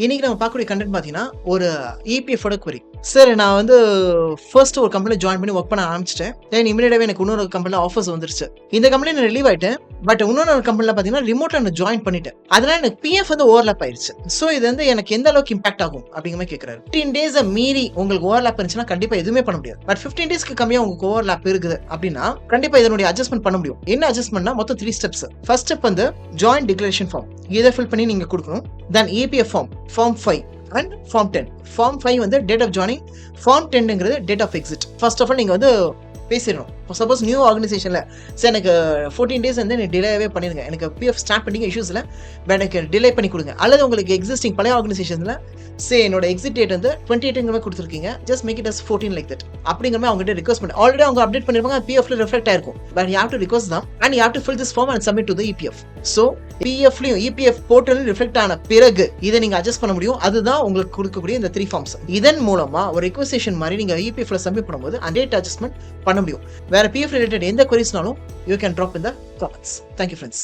இன்னைக்கு நம்ம பார்க்கக்கூடிய கண்டென்ட் பார்த்தீங்கன்னா, ஒரு இபிஎஃப்போட query. சார் நான் வந்து ஃபர்ஸ்ட் ஒரு கம்பெனில ஜாயின் பண்ணி ஒர்க் பண்ண ஆரம்பிச்சுட்டேன். தென் இமிடியேட்டாவே எனக்கு இன்னொரு கம்பெனில ஆஃபர்ஸ் வந்துருச்சு. இந்த கம்பெனில நான் ரிலீவ் ஆயிட்டேன். பட் இன்னொரு கம்பெனில பார்த்தீங்கன்னா, ரிமோட்ல நான் ஜாயின் பண்ணிட்டேன். அதனால எனக்கு பிஎஃப் வந்து ஓவர்லாப் ஆயிருச்சு. ஸோ இது வந்து எனக்கு எந்த அளவுக்கு இம்பாக்ட் ஆகும் அப்படிங்கிற மாதிரி கேட்கிறாரு. 15 டேஸை மீறி உங்களுக்கு ஓவர்லாப் இருந்துச்சுன்னா கண்டிப்பா எதுவுமே பண்ண முடியாது. பட் 15 டேஸ்க்கு கம்மியா உங்களுக்கு ஓவர்லாப் இருக்குது அப்படின்னா கண்டிப்பா இதனுடைய அட்ஜஸ்ட்மெண்ட் பண்ண முடியும். என்ன அட்ஜஸ்ட்மெண்ட்னா மொத்தம் 3 ஸ்டெப்ஸ். ஃபர்ஸ்ட் ஸ்டெப் வந்து ஜாயின்ட் டிக்ளரேஷன் ஃபார்ம். இதை ஃபில் பண்ணி நீங்க கொடுக்கணும். Then EPF form 5 and form 10. Form 5 வந்து டேட் ஆஃப் ஜாயினிங், ஃபார்ம் 10ங்கிறது date of exit. First of all நீங்க வந்து பேசிடணும். சப்போஸ் நியூ ஆர்கனைசேஷன்ல சார் எனக்கு 14 டேஸ் வந்து எனக்கு டிலேவே பண்ணிடுங்க, எனக்கு பிஎஃப் ஸ்டார்ட் பண்ணிங்க இஷ்யூஸ்ல எனக்கு டிலே பண்ணி கொடுங்க. அல்லது உங்களுக்கு எக்ஸிஸ்டிங் பழைய ஆர்கனைசேஷன்ல என்னோட எக்ஸிட் டேட் வந்து 28 கொடுத்துருக்கீங்க, just make it as 14 like that அப்படிங்கிற மாதிரி அவங்ககிட்ட ரிக்வஸ்ட் பண்ணி ஆல்ரெடி அவங்க அப்டேட் பண்ணிருப்பாங்க, பிஎஃப்ல ரிஃப்ளெக்ட் ஆயிருக்கும். But you have to request them and you have to fill this form and submit to the EPF. So பிஎஃப்லையும் இபிஎஃப் போர்ட்டலும் ரிஃப்ளெக்ட் ஆன பிறகு இதை நீங்க அட்ஜஸ்ட் பண்ண முடியும். அதுதான் உங்களுக்கு கொடுக்கக்கூடிய இந்த 3 ஃபார்ம்ஸ். இதன் மூலமா ஒரு ரிக்வெஸ்டேஷன் மாதிரி நீங்க இபிஎஃப்ல சப்மிட் பண்ணும்போது அந்த டேட் அட்ஜஸ்ட்மெண்ட் பண்ண முடியும். வேற பிஎஃப் ரிலேட்டட் எந்த queriesனாலும் you can drop in the comments. Thank you friends.